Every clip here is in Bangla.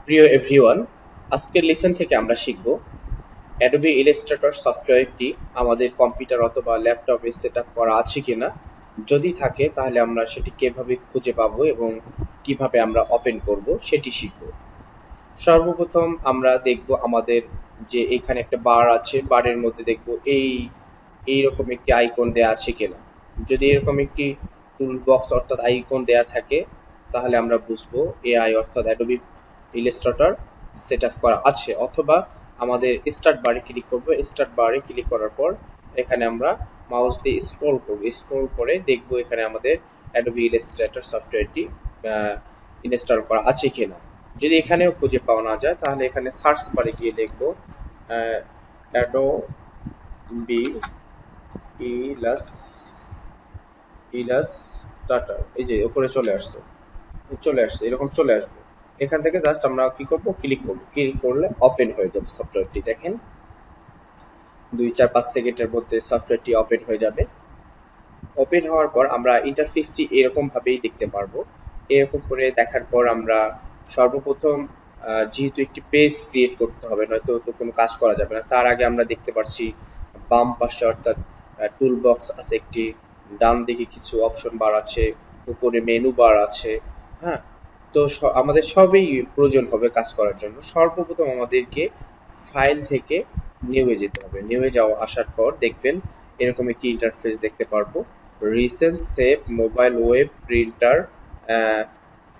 প্রিয় এভরিওয়ান, আজকের লেসন থেকে আমরা শিখব অ্যাডোবি ইলাস্ট্রেটর সফটওয়্যারটি আমাদের কম্পিউটার অথবা ল্যাপটপে সেট আপ করা আছে কিনা। যদি থাকে তাহলে আমরা সেটি কিভাবে খুঁজে পাবো এবং কিভাবে আমরা ওপেন করব সেটি শিখব। সর্বপ্রথম আমরা দেখব আমাদের যে এখানে একটা বার আছে, বারের মধ্যে দেখব এইরকম একটি আইকন দেয়া আছে কিনা। যদি এরকম একটি টুল বক্স অর্থাৎ আইকন দেয়া থাকে তাহলে আমরা বুঝবো এআই অর্থাৎ অ্যাডোবি ইলাস্ট্রেটর সেট আপ করা আছে। অথবা আমাদের স্টার্ট বারে ক্লিক করব, স্টার্ট বারে ক্লিক করার পর এখানে আমরা মাউস দিয়ে স্ক্রল করব, স্ক্রল করে দেখব এখানে আমাদের অ্যাডোবি ইলাস্ট্রেটর সফটওয়্যারটি ইনস্টল করা আছে কিনা। যদি এখানেও খুঁজে পাওয়া না যায় তাহলে এখানে সার্চ বারে গিয়ে দেখব অ্যাডোবি ইলাস্ট্রেটর, এই যে উপরে চলে আসছে এরকম চলে আসবে। এখান থেকে জাস্ট আমরা কি করব, ক্লিক করব, ক্লিক করলে ওপেন হয়ে যাবে সফটওয়্যারটি। দেখেন 2-4-5 সেকেন্ডের মধ্যে সফটওয়্যারটি ওপেন হয়ে যাবে। ওপেন হওয়ার পর আমরা ইন্টারফেসটি এরকম ভাবেই দেখতে পারবো। এরকম করে দেখার পর আমরা সর্বপ্রথম যেহেতু একটি পেজ ক্রিয়েট করতে হবে, নয়তো তো কোনো কাজ করা যাবে না। তার আগে আমরা দেখতে পাচ্ছি বাম পাশে অর্থাৎ টুল বক্স আছে একটি, ডান দিকে কিছু অপশন বার আছে, উপরে মেনু বার আছে। হ্যাঁ, তো আমাদের সবই প্রয়োজন হবে কাজ করার জন্য। সর্বপ্রথম আমাদেরকে ফাইল থেকে নিউয়ে যেতে হবে। নিউয়ে আসার পর দেখবেন এরকম একটি ইন্টারফেস দেখতে পারবো। Recent, save, mobile, web, printer,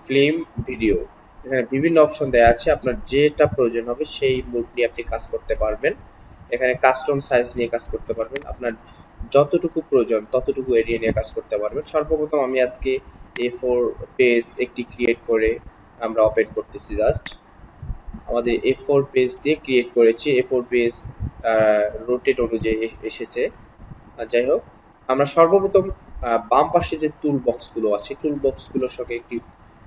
film, video. এখানে বিভিন্ন অপশন দেওয়া আছে, আপনার যেটা প্রয়োজন হবে সেই মোড নিয়ে আপনি কাজ করতে পারবেন। এখানে কাস্টম সাইজ নিয়ে কাজ করতে পারবেন, আপনার যতটুকু প্রয়োজন ততটুকু এরিয়া নিয়ে কাজ করতে পারবেন। সর্বপ্রথম আমি আজকে A4 পেজ একটি ক্রিয়েট করে আমরা ওপেন করতেছি। জাস্ট আমাদের A4 পেজ দিয়ে ক্রিয়েট করেছি, A4 পেজ রোটেট অনুযায়ী এসেছে। যাই হোক, আমরা সর্বপ্রথম বাম পাশে যে টুল বক্সগুলো আছে, টুল বক্সগুলোর সঙ্গে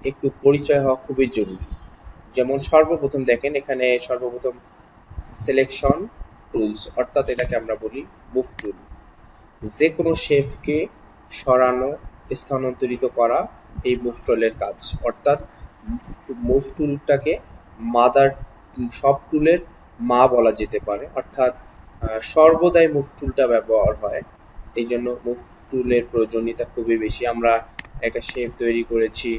একটু পরিচয় হওয়া খুবই জরুরি। যেমন সর্বপ্রথম দেখেন এখানে সর্বপ্রথম সিলেকশন টুলস, অর্থাৎ এটাকে আমরা বলি মুভ টুল। যে কোনো শেপকে সরানো, স্থানান্তরিত করা এই মুভ টুলের কাজ। অর্থাৎ মুভ টুলটাকে মাদার, সব টুলের মা বলা যেতে পারে। অর্থাৎ সর্বদাই মুভ টুলটা ব্যবহার হয়, এই জন্য মুভ টুলের প্রয়োজনীয়তা খুবই বেশি। আমরা একটা শেপ তৈরি করেছি,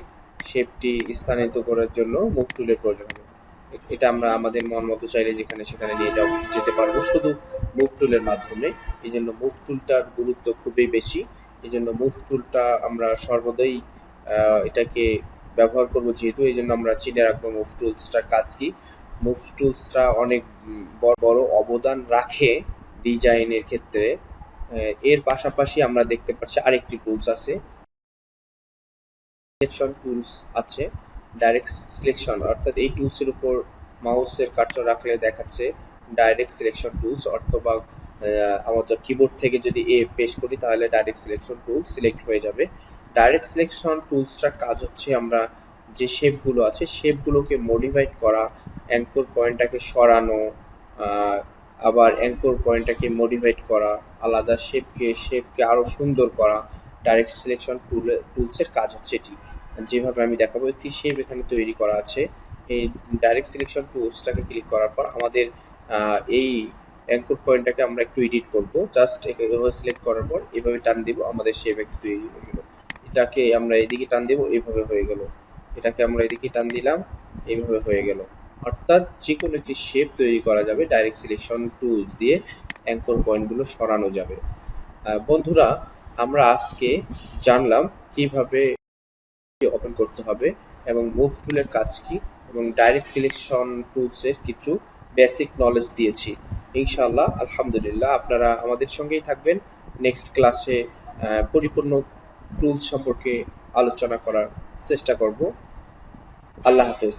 শেপটি স্থানান্তরিত করার জন্য মুভ টুলের প্রয়োজন হবে। এটা আমরা আমাদের মন মতো চাইলে যেখানে সেখানে নিয়ে যেতে পারবো শুধু মুভ টুলের মাধ্যমে। এই জন্য মুভ টুলটার গুরুত্ব খুবই বেশি। এই জন্য মুভ টুলটা আমরা সর্বদাই এটাকে ব্যবহার করব, যেহেতু এই জন্য আমরা চিনে রাখবো মুভ টুলসটার কাজ কি। মুভ টুলসটা অনেক বড় অবদান রাখে ডিজাইনের ক্ষেত্রে। এর পাশাপাশি আমরা দেখতে পাচ্ছি আরেকটি টুলস আছে, সিলেকশন টুলস আছে। ডাইরেক্ট সিলেকশন অর্থাৎ এই টুলসের উপর মাউসের কার্সর রাখলে দেখাচ্ছে ডাইরেক্ট সিলেকশন টুলস, অথবা আমাদের কিবোর্ড থেকে যদি পেশ করি তাহলে ডাইরেক্ট সিলেকশন টুল সিলেক্ট হয়ে যাবে। ডাইরেক্ট সিলেকশন টুলসটার কাজ হচ্ছে আমরা যে শেপগুলো আছে শেপগুলোকে মডিফাইড করা, অ্যাঙ্কর পয়েন্টটাকে সরানো, আবার অ্যাঙ্কর পয়েন্টটাকে মডিফাইড করা, আলাদা শেপকে আরও সুন্দর করা। ডাইরেক্ট সিলেকশন টুলসের কাজ হচ্ছে এটি। যেভাবে আমি দেখাবো, একটি শেপ এখানে তৈরি করা আছে। এই ডাইরেক্ট সিলেকশন টুলসটাকে ক্লিক করার পর আমাদের এই অ্যাঙ্কর পয়েন্টটাকে আমরা একটু এডিট করব। জাস্ট এভাবে সিলেক্ট করার পর এভাবে টান দিব, আমাদের শেপ একটু তৈরি হয়ে গেল। এটাকে আমরা এদিকে টান দিব, এইভাবে হয়ে গেল। এটাকে আমরা এদিকে টান দিলাম, এইভাবে হয়ে গেল। অর্থাৎ যে কোনো একটি শেপ তৈরি করা যাবে ডাইরেক্ট সিলেকশন টুলস দিয়ে, অ্যাঙ্কর পয়েন্টগুলো সরানো যাবে। বন্ধুরা, আমরা আজকে জানলাম কিভাবে ওপেন করতে হবে এবং মুভ টুলের কাজ কি, এবং ডাইরেক্ট সিলেকশন টুলসের কিছু বেসিক নলেজ দিয়েছি। ইনশাআল্লাহ, আলহামদুলিল্লাহ, আপনারা আমাদের সঙ্গেই থাকবেন। নেক্সট ক্লাসে পরিপূর্ণ টুলস সম্পর্কে আলোচনা করার চেষ্টা করব। আল্লাহ হাফেজ।